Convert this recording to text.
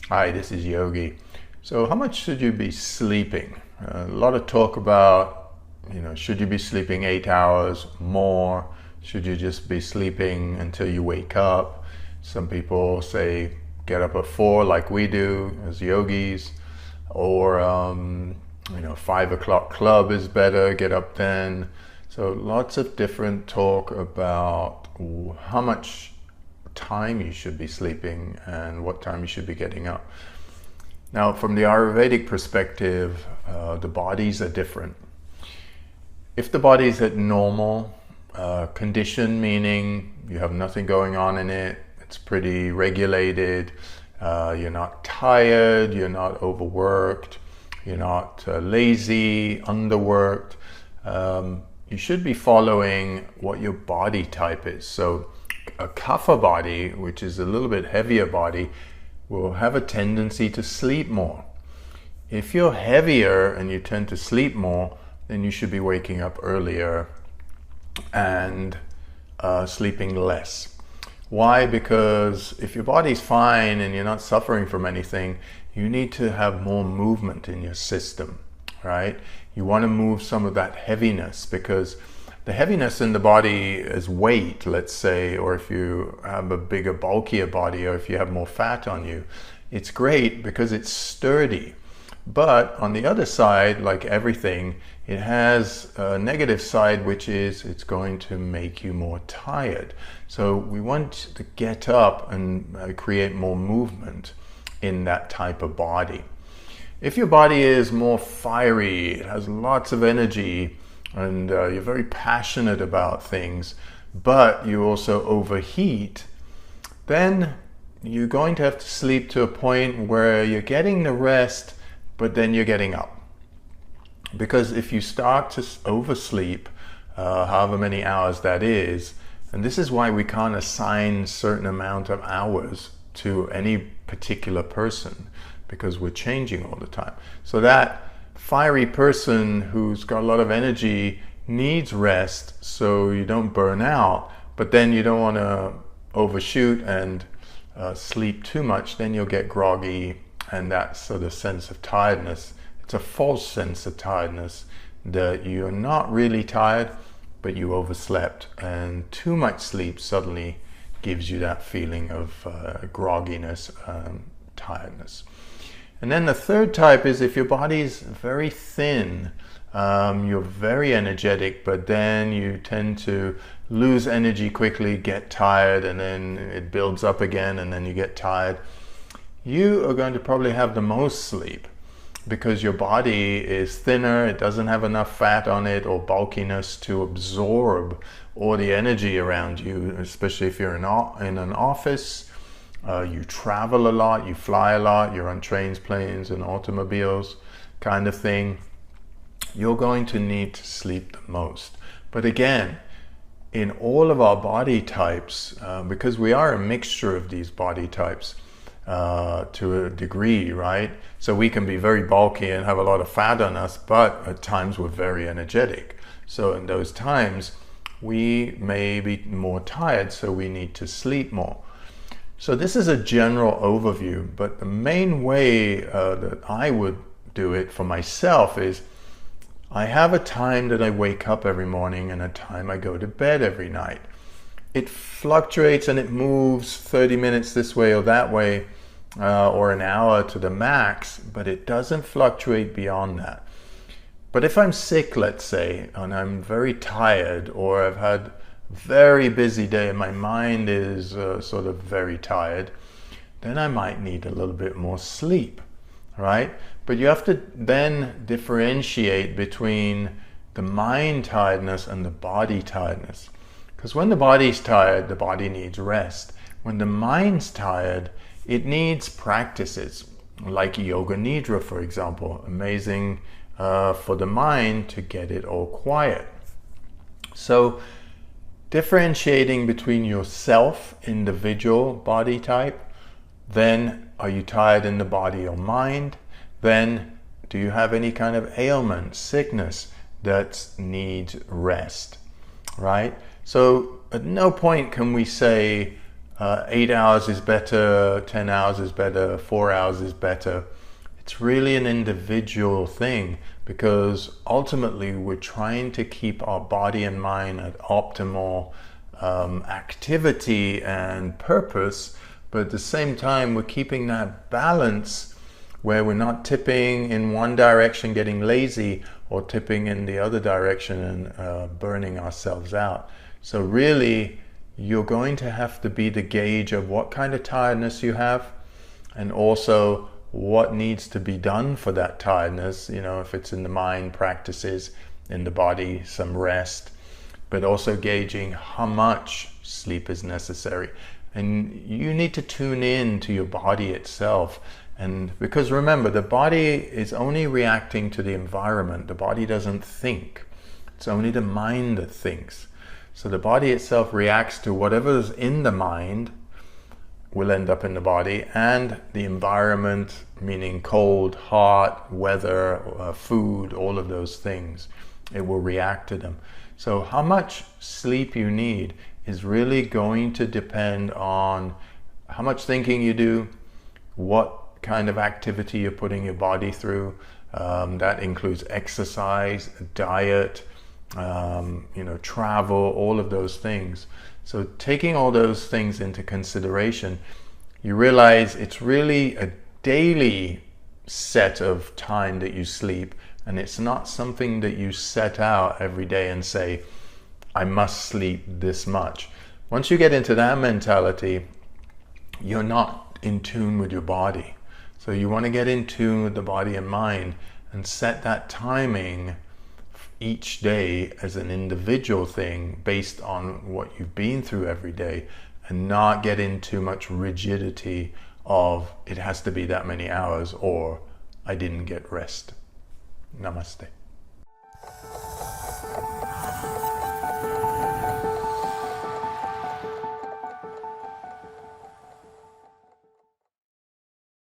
Hi, this is Yogi. So, how much should you be sleeping? A lot of talk about, should you be sleeping 8 hours more? Should you just be sleeping until you wake up? Some people say get up at 4 like we do as yogis, or 5 o'clock club is better, get up then. So, lots of different talk about how much time you should be sleeping and what time you should be getting up. Now, from the Ayurvedic perspective, the bodies are different. If the body's at normal condition, meaning you have nothing going on in it, it's pretty regulated, you're not tired, you're not overworked, you're not lazy, underworked, you should be following what your body type is. So a kapha body, which is a little bit heavier body, will have a tendency to sleep more. If you're heavier and you tend to sleep more, then you should be waking up earlier and sleeping less. Why? Because if your body's fine and you're not suffering from anything, you need to have more movement in your system, right? You want to move some of that heaviness, because the heaviness in the body is weight, let's say, or if you have a bigger, bulkier body, or if you have more fat on you, it's great because it's sturdy. But on the other side, like everything, it has a negative side, which is it's going to make you more tired. So we want to get up and create more movement in that type of body. If your body is more fiery, it has lots of energy, and you're very passionate about things, but you also overheat, then you're going to have to sleep to a point where you're getting the rest, but then you're getting up. Because if you start to oversleep, however many hours that is, and this is why we can't assign a certain amount of hours to any particular person, because we're changing all the time. So that fiery person who's got a lot of energy needs rest so you don't burn out, but then you don't want to overshoot and sleep too much. Then you'll get groggy, and that sort of sense of tiredness, it's a false sense of tiredness, that you're not really tired but you overslept, and too much sleep suddenly gives you that feeling of grogginess, tiredness. And then the third type is if your body's very thin, you're very energetic, but then you tend to lose energy quickly, get tired, and then it builds up again, and then you get tired. You are going to probably have the most sleep because your body is thinner, it doesn't have enough fat on it or bulkiness to absorb all the energy around you, especially if you're in an office. You travel a lot, you fly a lot, you're on trains, planes, and automobiles kind of thing. You're going to need to sleep the most. But again, in all of our body types, because we are a mixture of these body types to a degree, right? So we can be very bulky and have a lot of fat on us, but at times we're very energetic. So in those times, we may be more tired, so we need to sleep more. So this is a general overview, but the main way that I would do it for myself is I have a time that I wake up every morning and a time I go to bed every night. It fluctuates and it moves 30 minutes this way or that way, or an hour to the max, but it doesn't fluctuate beyond that. But if I'm sick, let's say, and I'm very tired, or I've had very busy day and my mind is sort of very tired, then I might need a little bit more sleep, right? But you have to then differentiate between the mind tiredness and the body tiredness. Because when the body's tired, the body needs rest. When the mind's tired, it needs practices like yoga nidra, for example. Amazing for the mind to get it all quiet. So differentiating between yourself, individual body type, then are you tired in the body or mind? Then do you have any kind of ailment, sickness that needs rest, right? So at no point can we say 8 hours is better, 10 hours is better, 4 hours is better. It's really an individual thing, because ultimately we're trying to keep our body and mind at optimal activity and purpose, but at the same time we're keeping that balance where we're not tipping in one direction, getting lazy, or tipping in the other direction and burning ourselves out. So really, you're going to have to be the gauge of what kind of tiredness you have, and also what needs to be done for that tiredness. You know, if it's in the mind, practices; in the body, some rest, but also gauging how much sleep is necessary. And you need to tune in to your body itself. And because remember, the body is only reacting to the environment. The body doesn't think. It's only the mind that thinks. So the body itself reacts to whatever's in the mind will end up in the body, and the environment, meaning cold, hot, weather, food, all of those things. It will react to them. So how much sleep you need is really going to depend on how much thinking you do, what kind of activity you're putting your body through. That includes exercise, diet, travel, all of those things. So taking all those things into consideration, you realize it's really a daily set of time that you sleep, and it's not something that you set out every day and say, I must sleep this much. Once you get into that mentality, you're not in tune with your body. So you want to get in tune with the body and mind and set that timing each day as an individual thing based on what you've been through every day, and not get into too much rigidity of it has to be that many hours or I didn't get rest. Namaste.